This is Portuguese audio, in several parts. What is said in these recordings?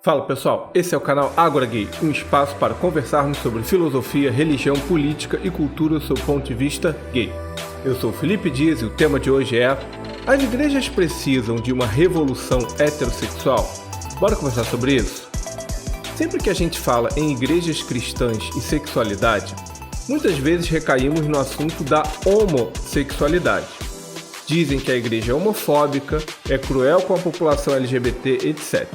Fala pessoal, esse é o canal Agora Gay, um espaço para conversarmos sobre filosofia, religião, política e cultura sob o ponto de vista gay. Eu sou Felipe Dias e o tema de hoje é: as igrejas precisam de uma revolução heterossexual? Bora conversar sobre isso? Sempre que a gente fala em igrejas cristãs e sexualidade, muitas vezes recaímos no assunto da homossexualidade. Dizem que a igreja é homofóbica, é cruel com a população LGBT, etc.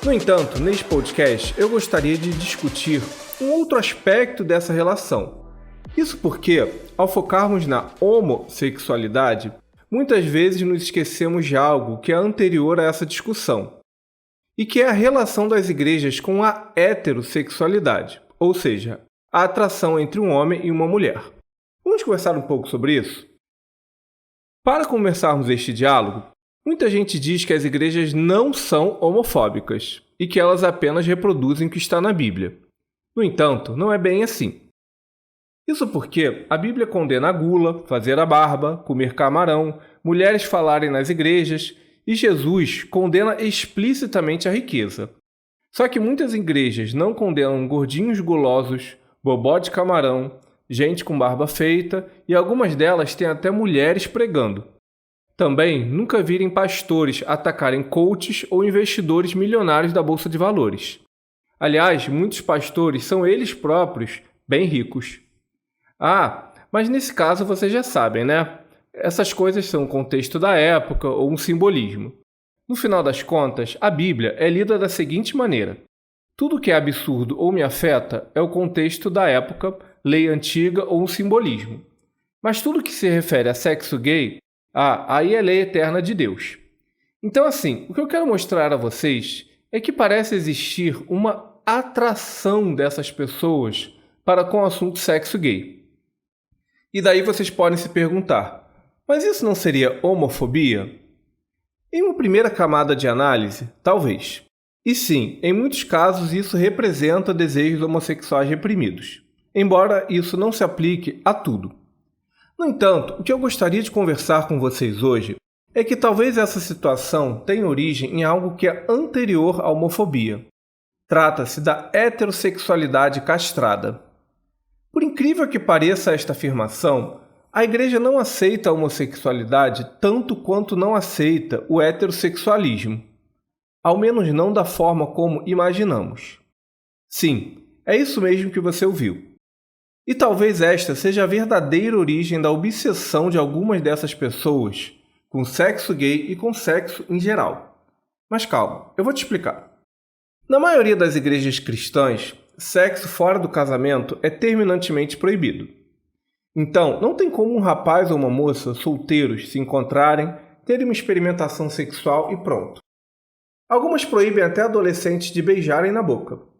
No entanto, neste podcast eu gostaria de discutir um outro aspecto dessa relação. Isso porque, ao focarmos na homossexualidade, muitas vezes nos esquecemos de algo que é anterior a essa discussão, e que é a relação das igrejas com a heterossexualidade, ou seja, a atração entre um homem e uma mulher. Vamos conversar um pouco sobre isso? Para começarmos este diálogo, muita gente diz que as igrejas não são homofóbicas e que elas apenas reproduzem o que está na Bíblia. No entanto, não é bem assim. Isso porque a Bíblia condena a gula, fazer a barba, comer camarão, mulheres falarem nas igrejas, e Jesus condena explicitamente a riqueza. Só que muitas igrejas não condenam gordinhos gulosos, bobó de camarão, gente com barba feita, e algumas delas têm até mulheres pregando. Também nunca virem pastores atacarem coaches ou investidores milionários da Bolsa de Valores. Aliás, muitos pastores são eles próprios bem ricos. Mas nesse caso vocês já sabem, né? Essas coisas são o contexto da época ou um simbolismo. No final das contas, a Bíblia é lida da seguinte maneira: tudo que é absurdo ou me afeta é o contexto da época, lei antiga ou um simbolismo. Mas tudo que se refere a sexo gay, aí é lei eterna de Deus. Então, o que eu quero mostrar a vocês é que parece existir uma atração dessas pessoas para com o assunto sexo gay. E daí vocês podem se perguntar: mas isso não seria homofobia? Em uma primeira camada de análise, talvez. E sim, em muitos casos isso representa desejos homossexuais reprimidos, embora isso não se aplique a tudo. No entanto, o que eu gostaria de conversar com vocês hoje é que talvez essa situação tenha origem em algo que é anterior à homofobia. Trata-se da heterossexualidade castrada. Por incrível que pareça esta afirmação, a igreja não aceita a homossexualidade tanto quanto não aceita o heterossexualismo. Ao menos não da forma como imaginamos. Sim, é isso mesmo que você ouviu. E talvez esta seja a verdadeira origem da obsessão de algumas dessas pessoas com sexo gay e com sexo em geral. Mas calma, eu vou te explicar. Na maioria das igrejas cristãs, sexo fora do casamento é terminantemente proibido. Então, não tem como um rapaz ou uma moça solteiros se encontrarem, terem uma experimentação sexual e pronto. Algumas proíbem até adolescentes de beijarem na boca.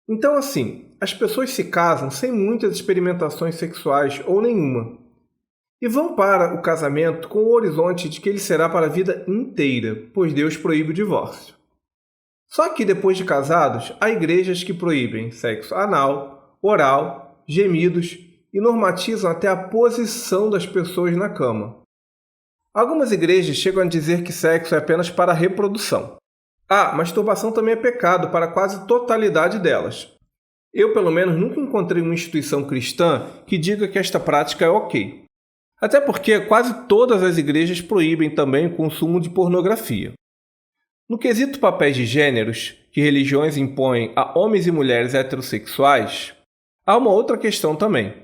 Então, as pessoas se casam sem muitas experimentações sexuais ou nenhuma. E vão para o casamento com o horizonte de que ele será para a vida inteira, pois Deus proíbe o divórcio. Só que depois de casados, há igrejas que proíbem sexo anal, oral, gemidos e normatizam até a posição das pessoas na cama. Algumas igrejas chegam a dizer que sexo é apenas para a reprodução. Masturbação também é pecado para a quase totalidade delas. Eu, pelo menos, nunca encontrei uma instituição cristã que diga que esta prática é ok. Até porque quase todas as igrejas proíbem também o consumo de pornografia. No quesito papéis de gêneros, que religiões impõem a homens e mulheres heterossexuais, há uma outra questão também.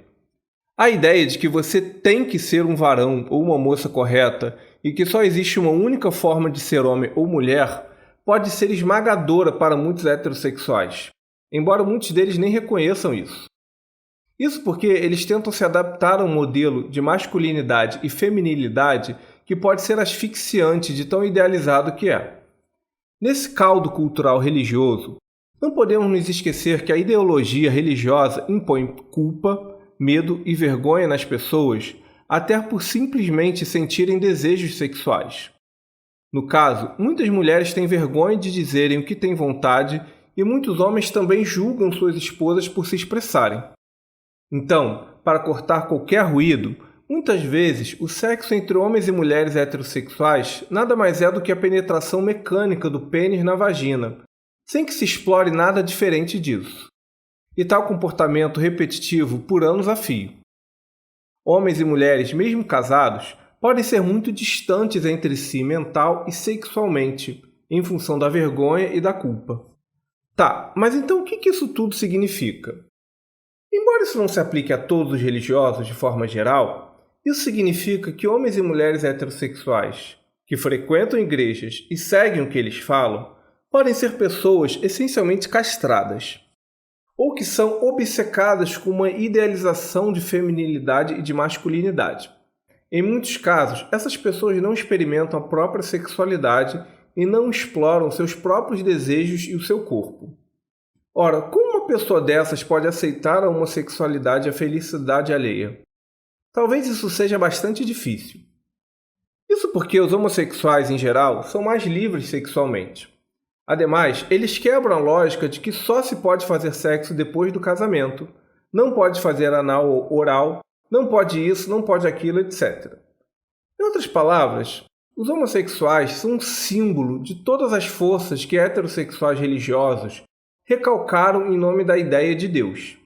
A ideia de que você tem que ser um varão ou uma moça correta e que só existe uma única forma de ser homem ou mulher pode ser esmagadora para muitos heterossexuais, embora muitos deles nem reconheçam isso. Isso porque eles tentam se adaptar a um modelo de masculinidade e feminilidade que pode ser asfixiante de tão idealizado que é. Nesse caldo cultural religioso, não podemos nos esquecer que a ideologia religiosa impõe culpa, medo e vergonha nas pessoas até por simplesmente sentirem desejos sexuais. No caso, muitas mulheres têm vergonha de dizerem o que têm vontade e muitos homens também julgam suas esposas por se expressarem. Então, para cortar qualquer ruído, muitas vezes o sexo entre homens e mulheres heterossexuais nada mais é do que a penetração mecânica do pênis na vagina, sem que se explore nada diferente disso. E tal comportamento repetitivo por anos a fio. Homens e mulheres, mesmo casados, podem ser muito distantes entre si mental e sexualmente, em função da vergonha e da culpa. Tá, mas então o que isso tudo significa? Embora isso não se aplique a todos os religiosos de forma geral, isso significa que homens e mulheres heterossexuais, que frequentam igrejas e seguem o que eles falam, podem ser pessoas essencialmente castradas, ou que são obcecadas com uma idealização de feminilidade e de masculinidade. Em muitos casos, essas pessoas não experimentam a própria sexualidade e não exploram seus próprios desejos e o seu corpo. Ora, como uma pessoa dessas pode aceitar a homossexualidade e a felicidade alheia? Talvez isso seja bastante difícil. Isso porque os homossexuais, em geral, são mais livres sexualmente. Ademais, eles quebram a lógica de que só se pode fazer sexo depois do casamento, não pode fazer anal ou oral, não pode isso, não pode aquilo, etc. Em outras palavras, os homossexuais são um símbolo de todas as forças que heterossexuais religiosos recalcaram em nome da ideia de Deus.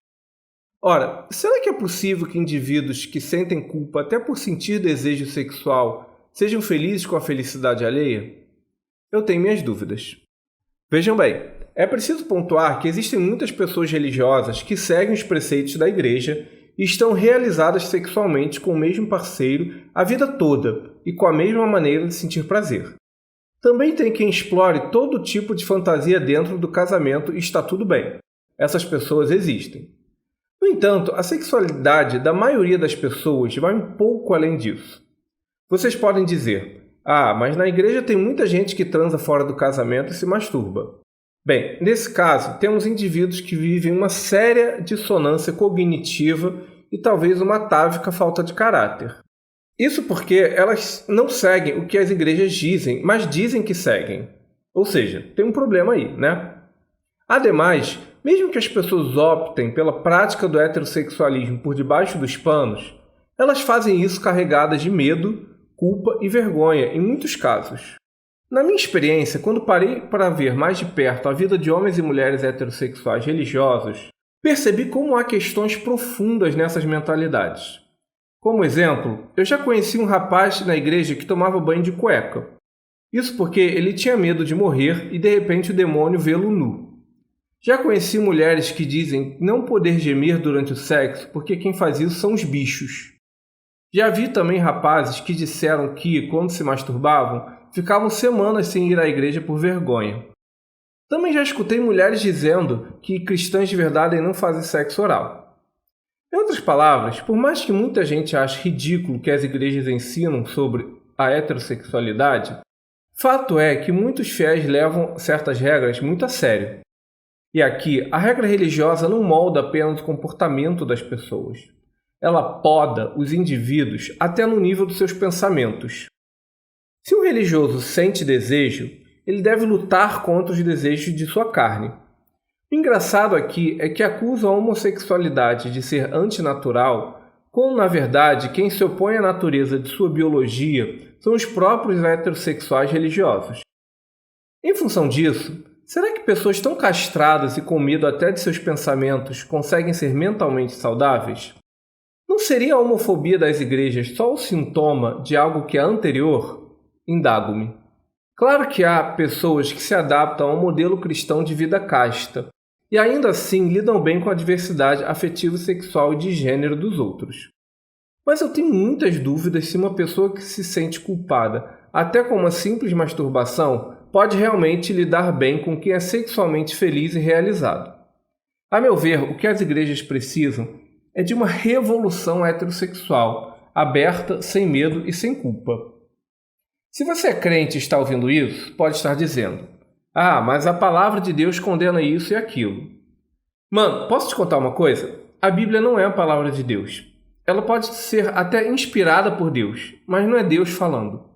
Ora, será que é possível que indivíduos que sentem culpa até por sentir desejo sexual sejam felizes com a felicidade alheia? Eu tenho minhas dúvidas. Vejam bem, é preciso pontuar que existem muitas pessoas religiosas que seguem os preceitos da igreja e estão realizadas sexualmente com o mesmo parceiro a vida toda e com a mesma maneira de sentir prazer. Também tem quem explore todo tipo de fantasia dentro do casamento e está tudo bem. Essas pessoas existem. No entanto, a sexualidade da maioria das pessoas vai um pouco além disso. Vocês podem dizer: mas na igreja tem muita gente que transa fora do casamento e se masturba. Bem, nesse caso, temos indivíduos que vivem uma séria dissonância cognitiva e talvez uma atávica falta de caráter. Isso porque elas não seguem o que as igrejas dizem, mas dizem que seguem. Ou seja, tem um problema aí, né? Ademais, mesmo que as pessoas optem pela prática do heterossexualismo por debaixo dos panos, elas fazem isso carregadas de medo, culpa e vergonha, em muitos casos. Na minha experiência, quando parei para ver mais de perto a vida de homens e mulheres heterossexuais religiosos, percebi como há questões profundas nessas mentalidades. Como exemplo, eu já conheci um rapaz na igreja que tomava banho de cueca. Isso porque ele tinha medo de morrer e de repente o demônio vê-lo nu. Já conheci mulheres que dizem não poder gemer durante o sexo porque quem faz isso são os bichos. Já vi também rapazes que disseram que, quando se masturbavam, ficavam semanas sem ir à igreja por vergonha. Também já escutei mulheres dizendo que cristãs de verdade não fazem sexo oral. Em outras palavras, por mais que muita gente ache ridículo o que as igrejas ensinam sobre a heterossexualidade, fato é que muitos fiéis levam certas regras muito a sério. E aqui, a regra religiosa não molda apenas o comportamento das pessoas. Ela poda os indivíduos até no nível dos seus pensamentos. Se um religioso sente desejo, ele deve lutar contra os desejos de sua carne. O engraçado aqui é que acusam a homossexualidade de ser antinatural, quando na verdade quem se opõe à natureza de sua biologia são os próprios heterossexuais religiosos. Em função disso, será que pessoas tão castradas e com medo até de seus pensamentos conseguem ser mentalmente saudáveis? Não seria a homofobia das igrejas só o sintoma de algo que é anterior? Indago-me. Claro que há pessoas que se adaptam ao modelo cristão de vida casta e ainda assim lidam bem com a diversidade afetiva, sexual e de gênero dos outros. Mas eu tenho muitas dúvidas se uma pessoa que se sente culpada, até com uma simples masturbação, pode realmente lidar bem com quem é sexualmente feliz e realizado. A meu ver, o que as igrejas precisam é de uma revolução heterossexual, aberta, sem medo e sem culpa. Se você é crente e está ouvindo isso, pode estar dizendo: mas a palavra de Deus condena isso e aquilo. Mano, posso te contar uma coisa? A Bíblia não é a palavra de Deus. Ela pode ser até inspirada por Deus, mas não é Deus falando.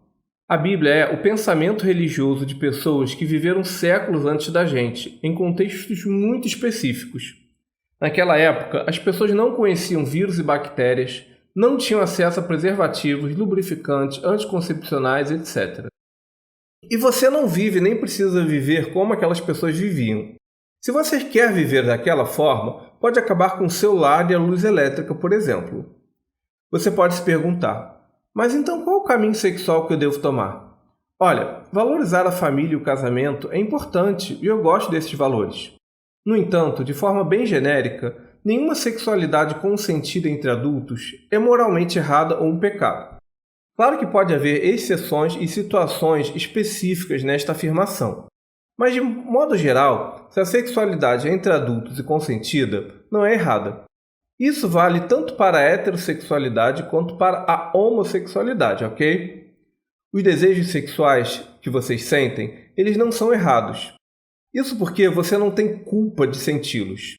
A Bíblia é o pensamento religioso de pessoas que viveram séculos antes da gente, em contextos muito específicos. Naquela época, as pessoas não conheciam vírus e bactérias, não tinham acesso a preservativos, lubrificantes, anticoncepcionais, etc. E você não vive nem precisa viver como aquelas pessoas viviam. Se você quer viver daquela forma, pode acabar com o seu lar e a luz elétrica, por exemplo. Você pode se perguntar, mas então qual o caminho sexual que eu devo tomar? Olha, valorizar a família e o casamento é importante e eu gosto desses valores. No entanto, de forma bem genérica, nenhuma sexualidade consentida entre adultos é moralmente errada ou um pecado. Claro que pode haver exceções e situações específicas nesta afirmação. Mas, de modo geral, se a sexualidade é entre adultos e consentida, não é errada. Isso vale tanto para a heterossexualidade quanto para a homossexualidade, ok? Os desejos sexuais que vocês sentem, eles não são errados. Isso porque você não tem culpa de senti-los.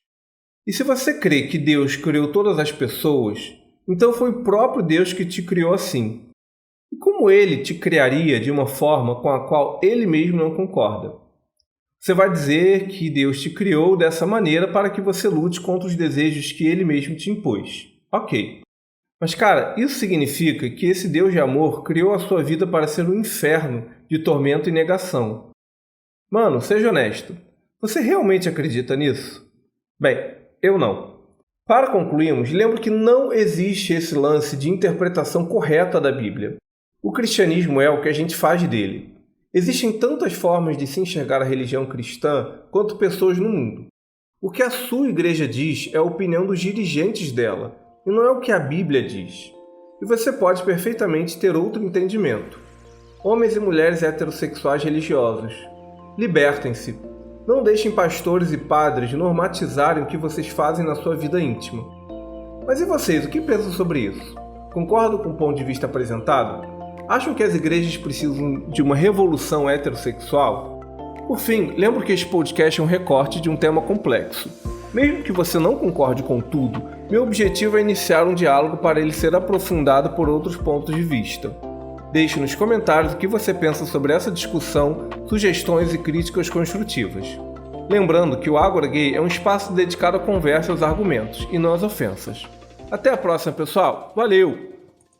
E se você crê que Deus criou todas as pessoas, então foi o próprio Deus que te criou assim. E como Ele te criaria de uma forma com a qual Ele mesmo não concorda? Você vai dizer que Deus te criou dessa maneira para que você lute contra os desejos que Ele mesmo te impôs. Ok. Mas, cara, isso significa que esse Deus de amor criou a sua vida para ser um inferno de tormento e negação. Mano, seja honesto. Você realmente acredita nisso? Bem, eu não. Para concluirmos, lembro que não existe esse lance de interpretação correta da Bíblia. O cristianismo é o que a gente faz dele. Existem tantas formas de se enxergar a religião cristã quanto pessoas no mundo. O que a sua igreja diz é a opinião dos dirigentes dela, e não é o que a Bíblia diz. E você pode perfeitamente ter outro entendimento. Homens e mulheres heterossexuais religiosos, libertem-se. Não deixem pastores e padres normatizarem o que vocês fazem na sua vida íntima. Mas e vocês, o que pensam sobre isso? Concordam com o ponto de vista apresentado? Acham que as igrejas precisam de uma revolução heterossexual? Por fim, lembro que este podcast é um recorte de um tema complexo. Mesmo que você não concorde com tudo, meu objetivo é iniciar um diálogo para ele ser aprofundado por outros pontos de vista. Deixe nos comentários o que você pensa sobre essa discussão, sugestões e críticas construtivas. Lembrando que o Ágora Gay é um espaço dedicado à conversa e aos argumentos, e não às ofensas. Até a próxima, pessoal! Valeu!